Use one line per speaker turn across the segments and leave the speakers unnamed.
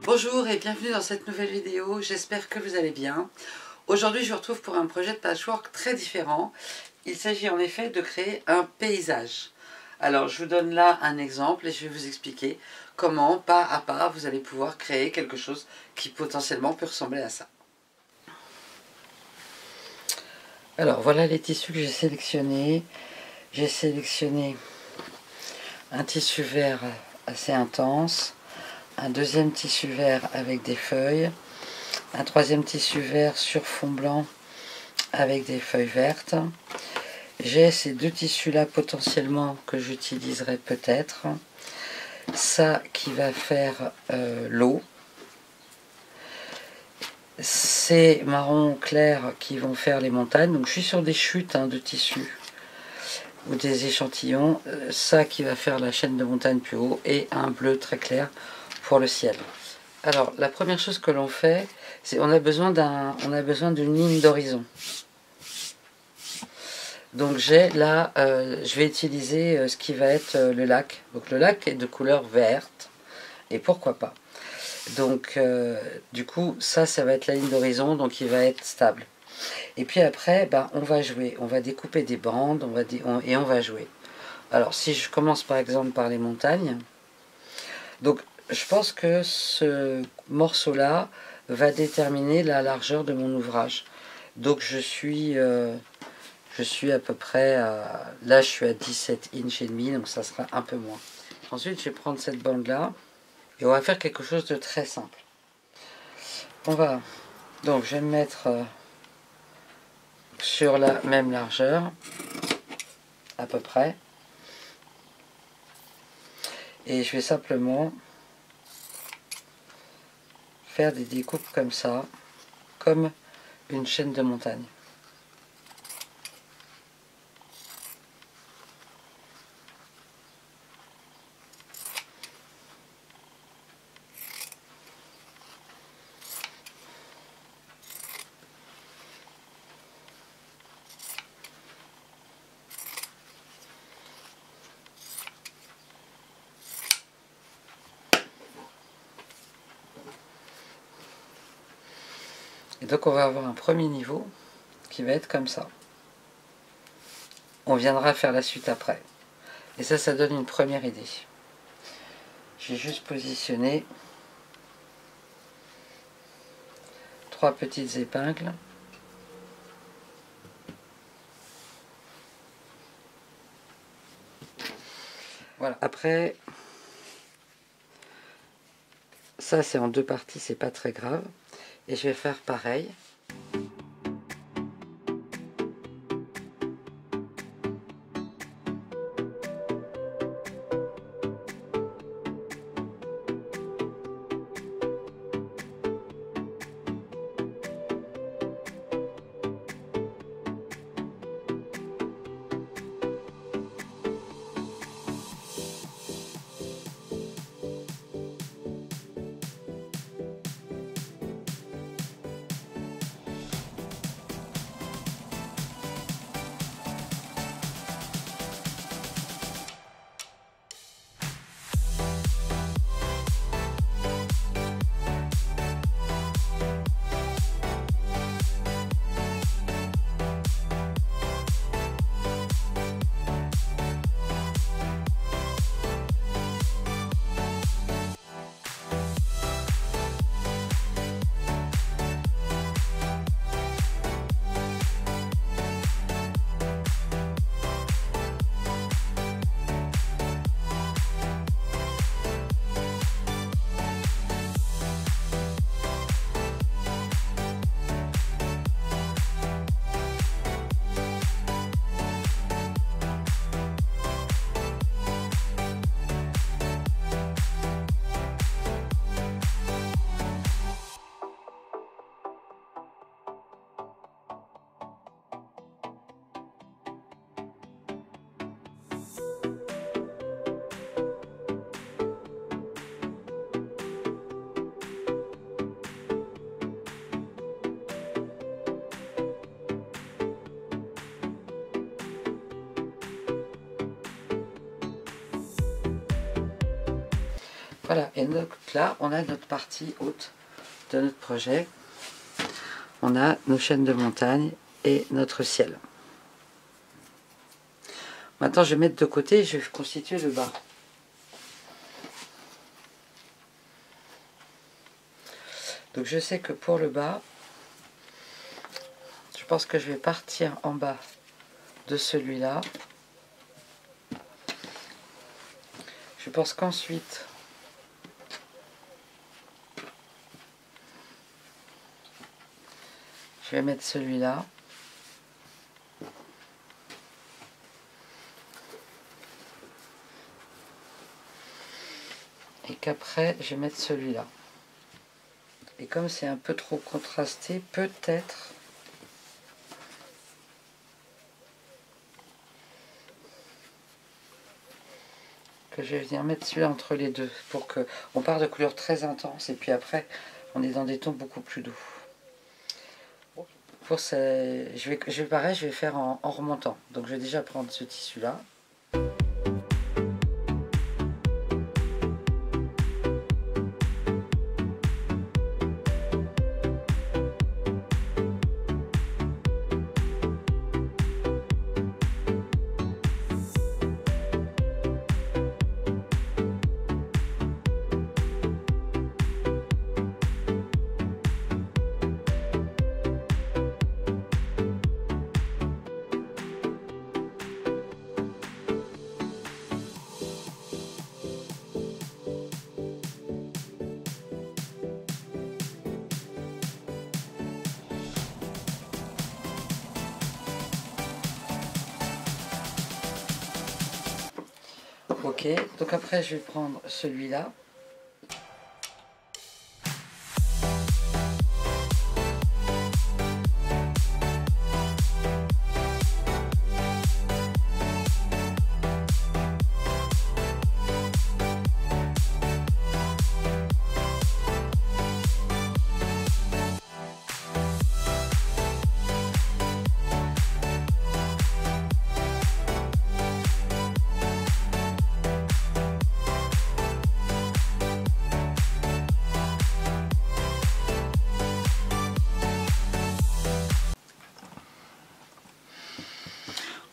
Bonjour et bienvenue dans cette nouvelle vidéo, j'espère que vous allez bien. Aujourd'hui je vous retrouve pour un projet de patchwork très différent. Il s'agit en effet de créer un paysage. Alors je vous donne là un exemple et je vais vous expliquer comment pas à pas vous allez pouvoir créer quelque chose qui potentiellement peut ressembler à ça. Alors voilà les tissus que j'ai sélectionnés. J'ai sélectionné un tissu vert assez intense, un deuxième tissu vert avec des feuilles, un troisième tissu vert sur fond blanc avec des feuilles vertes. J'ai ces deux tissus là potentiellement que j'utiliserai peut-être. Ça qui va faire l'eau. Ces marrons clairs qui vont faire les montagnes. Donc je suis sur des chutes de tissus ou des échantillons. Ça qui va faire la chaîne de montagne plus haut et un bleu très clair pour le ciel. Alors la première chose que l'on fait, c'est on a besoin d'une ligne d'horizon. Donc j'ai là, je vais utiliser ce qui va être le lac. Donc le lac est de couleur verte et pourquoi pas. Donc du coup ça va être la ligne d'horizon, donc il va être stable. Et puis après on va jouer, on va découper des bandes, et on va jouer. Alors si je commence par exemple par les montagnes, donc je pense que ce morceau là va déterminer la largeur de mon ouvrage. Donc je suis à peu près à... Là je suis à 17 inches et demi, donc ça sera un peu moins. Ensuite je vais prendre cette bande là et on va faire quelque chose de très simple. Donc je vais me mettre sur la même largeur à peu près et je vais simplement faire des découpes comme ça, comme une chaîne de montagne. Et donc on va avoir un premier niveau qui va être comme ça. On viendra faire la suite après. Et ça donne une première idée. J'ai juste positionné 3 petites épingles. Voilà. Après, ça c'est en 2 parties, c'est pas très grave. Et je vais faire pareil. Voilà, et donc là, on a notre partie haute de notre projet. On a nos chaînes de montagne et notre ciel. Maintenant, je vais mettre de côté et je vais constituer le bas. Donc je sais que pour le bas, je pense que je vais partir en bas de celui-là. Je pense qu'ensuite, je vais mettre celui-là. Et qu'après, je vais mettre celui-là. Et comme c'est un peu trop contrasté, peut-être que je vais venir mettre celui-là entre les deux pour que on part de couleurs très intenses et puis après on est dans des tons beaucoup plus doux. Pour je vais faire en remontant. Donc je vais déjà prendre ce tissu-là. Ok, donc après je vais prendre celui-là.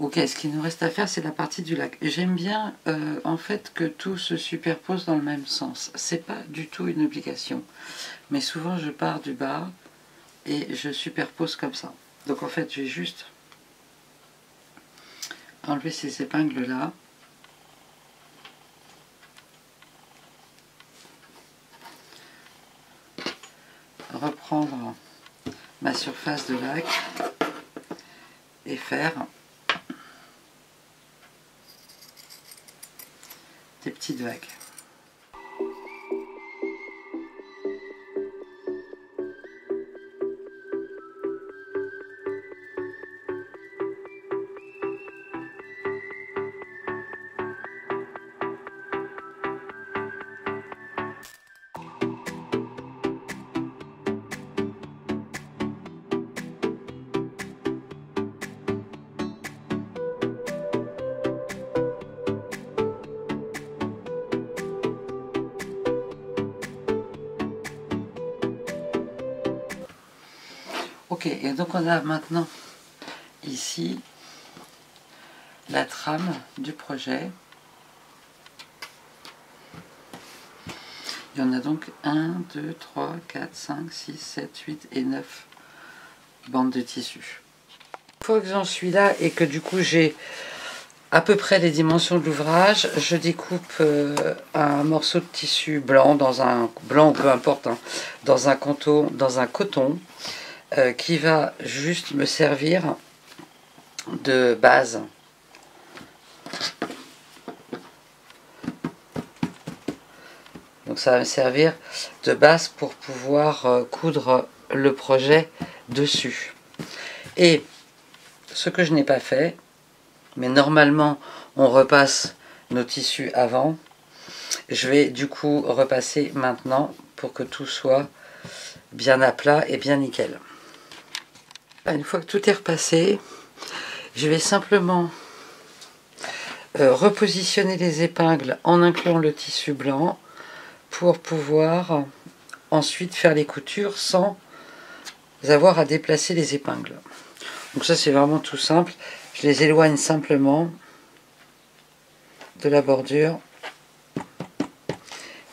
Ok, ce qu'il nous reste à faire, c'est la partie du lac. J'aime bien en fait que tout se superpose dans le même sens. C'est pas du tout une obligation, mais souvent je pars du bas et je superpose comme ça. Donc en fait, je vais juste enlever ces épingles là. Reprendre ma surface de lac et faire des petites vagues. Ok, et donc on a maintenant ici la trame du projet. Il y en a donc 1, 2, 3, 4, 5, 6, 7, 8 et 9 bandes de tissu. Une fois que j'en suis là et que du coup j'ai à peu près les dimensions de l'ouvrage, je découpe un morceau de tissu blanc, dans un blanc peu importe, hein, dans un coton qui va juste me servir de base. Donc ça va me servir de base pour pouvoir coudre le projet dessus. Et ce que je n'ai pas fait, mais normalement on repasse nos tissus avant, je vais du coup repasser maintenant pour que tout soit bien à plat et bien nickel. Une fois que tout est repassé, je vais simplement repositionner les épingles en incluant le tissu blanc pour pouvoir ensuite faire les coutures sans avoir à déplacer les épingles. Donc ça c'est vraiment tout simple. Je les éloigne simplement de la bordure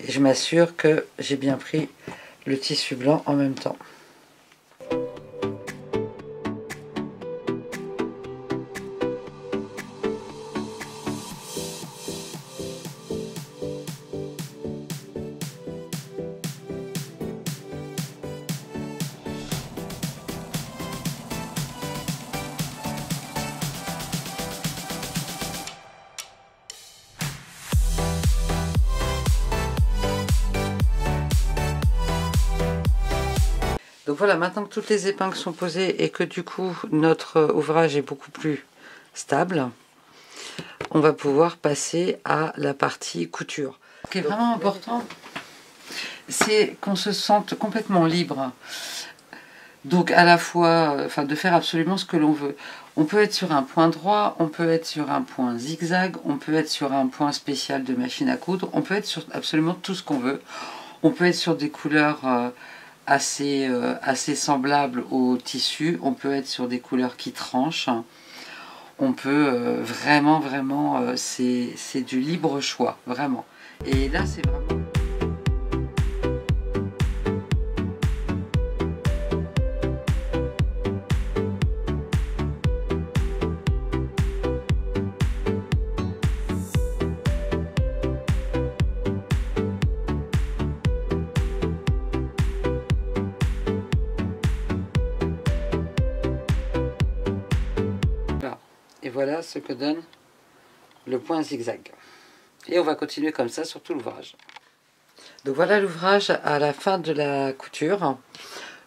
et je m'assure que j'ai bien pris le tissu blanc en même temps. Donc voilà, maintenant que toutes les épingles sont posées et que du coup notre ouvrage est beaucoup plus stable, on va pouvoir passer à la partie couture. Ce qui est vraiment important, c'est qu'on se sente complètement libre. Donc à la fois, de faire absolument ce que l'on veut. On peut être sur un point droit, on peut être sur un point zigzag, on peut être sur un point spécial de machine à coudre, on peut être sur absolument tout ce qu'on veut. On peut être sur des couleurs assez semblables au tissu, on peut être sur des couleurs qui tranchent. On peut vraiment, c'est du libre choix, vraiment. Et là, c'est vraiment... Et voilà ce que donne le point zigzag. Et on va continuer comme ça sur tout l'ouvrage. Donc voilà l'ouvrage à la fin de la couture.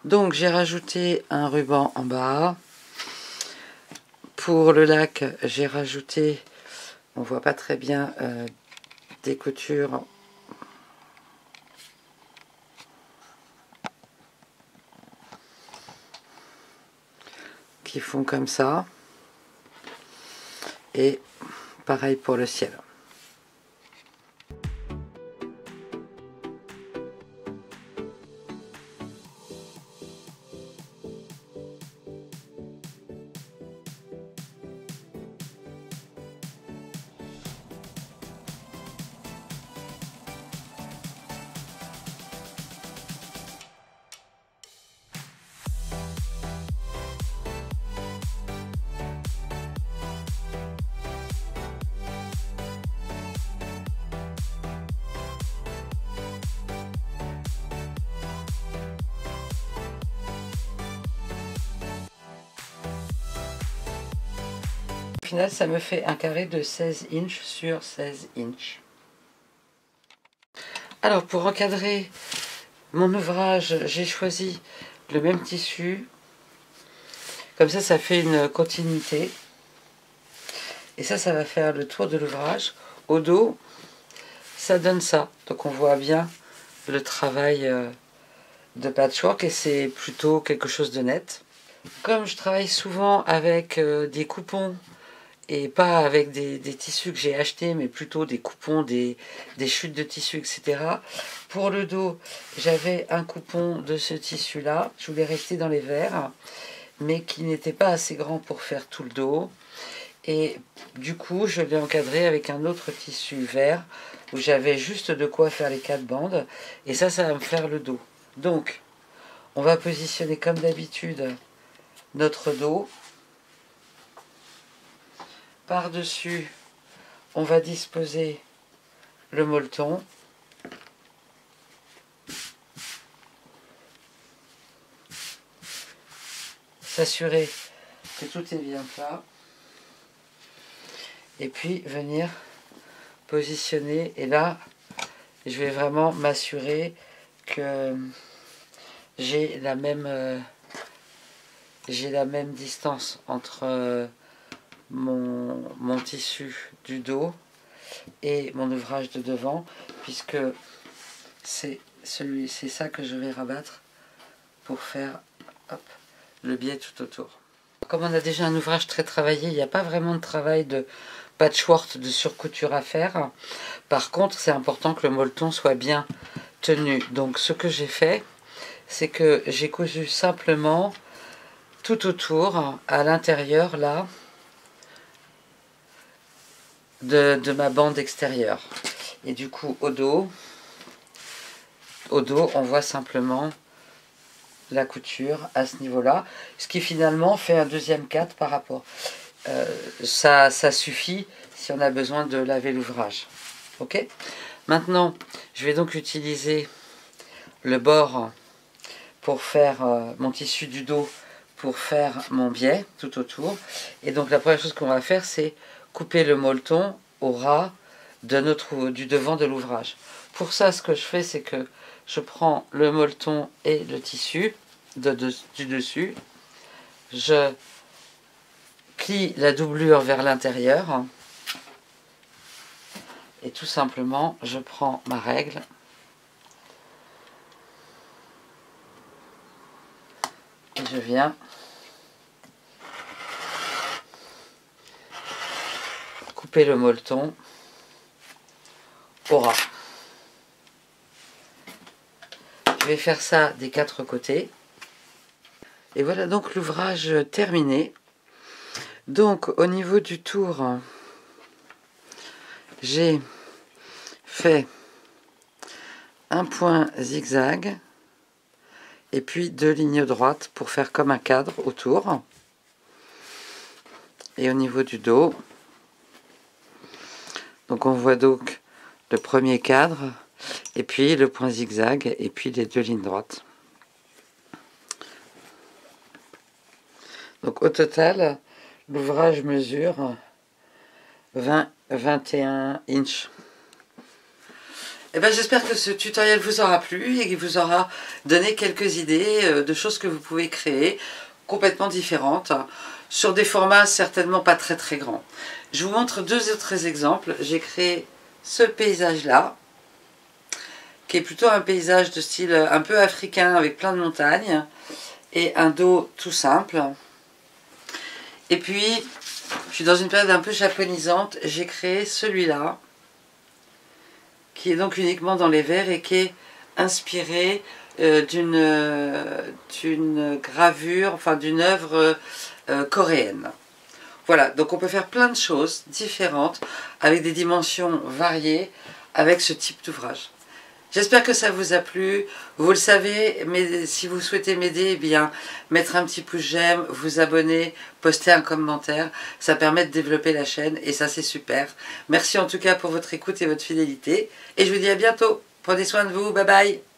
Donc j'ai rajouté un ruban en bas. Pour le lac, j'ai rajouté, on voit pas très bien, des coutures qui font comme ça. Et pareil pour le ciel. Au final, ça me fait un carré de 16 inches sur 16 inches. Alors, pour encadrer mon ouvrage, j'ai choisi le même tissu. Comme ça fait une continuité. Et ça va faire le tour de l'ouvrage. Au dos, ça donne ça. Donc, on voit bien le travail de patchwork et c'est plutôt quelque chose de net. Comme je travaille souvent avec des coupons, et pas avec des tissus que j'ai achetés, mais plutôt des coupons, des chutes de tissu, etc. Pour le dos, j'avais un coupon de ce tissu-là. Je voulais rester dans les verts, mais qui n'était pas assez grand pour faire tout le dos. Et du coup, je l'ai encadré avec un autre tissu vert, où j'avais juste de quoi faire les 4 bandes. Et ça va me faire le dos. Donc, on va positionner comme d'habitude notre dos. Par-dessus, on va disposer le molleton. S'assurer que tout est bien plat. Et puis venir positionner. Et là, je vais vraiment m'assurer que j'ai la même distance entre mon tissu du dos et mon ouvrage de devant, puisque c'est ça que je vais rabattre pour faire le biais tout autour. Comme on a déjà un ouvrage très travaillé, il n'y a pas vraiment de travail de patchwork de surcouture à faire. Par contre, c'est important que le molleton soit bien tenu. Donc ce que j'ai fait, c'est que j'ai cousu simplement tout autour, à l'intérieur là, de ma bande extérieure. Et du coup, au dos, on voit simplement la couture à ce niveau-là, ce qui finalement fait un deuxième cadre par rapport. Ça suffit si on a besoin de laver l'ouvrage. Ok. Maintenant, je vais donc utiliser le bord pour faire mon tissu du dos, pour faire mon biais tout autour. Et donc la première chose qu'on va faire, c'est couper le molleton au ras du devant de l'ouvrage. Pour ça, ce que je fais, c'est que je prends le molleton et le tissu du dessus. Je plie la doublure vers l'intérieur. Et tout simplement, je prends ma règle. Et je viens couper le molleton au ras. Je vais faire ça des 4 côtés. Et voilà donc l'ouvrage terminé. Donc au niveau du tour, j'ai fait un point zigzag et puis 2 lignes droites pour faire comme un cadre autour. Et au niveau du dos, donc on voit donc le premier cadre et puis le point zigzag et puis les 2 lignes droites. Donc au total, l'ouvrage mesure 21 inches. Et ben, j'espère que ce tutoriel vous aura plu et qu'il vous aura donné quelques idées de choses que vous pouvez créer complètement différentes sur des formats certainement pas très très grands. Je vous montre 2 autres exemples. J'ai créé ce paysage là qui est plutôt un paysage de style un peu africain avec plein de montagnes et un dos tout simple. Et puis je suis dans une période un peu japonisante, j'ai créé celui-là qui est donc uniquement dans les verts et qui est inspiré d'une gravure, enfin d'une œuvre coréenne. Voilà, donc on peut faire plein de choses différentes avec des dimensions variées avec ce type d'ouvrage. J'espère que ça vous a plu. Vous le savez, mais si vous souhaitez m'aider, eh bien, mettre un petit pouce j'aime, vous abonner, poster un commentaire, ça permet de développer la chaîne et ça c'est super. Merci en tout cas pour votre écoute et votre fidélité. Et je vous dis à bientôt. Prenez soin de vous. Bye bye.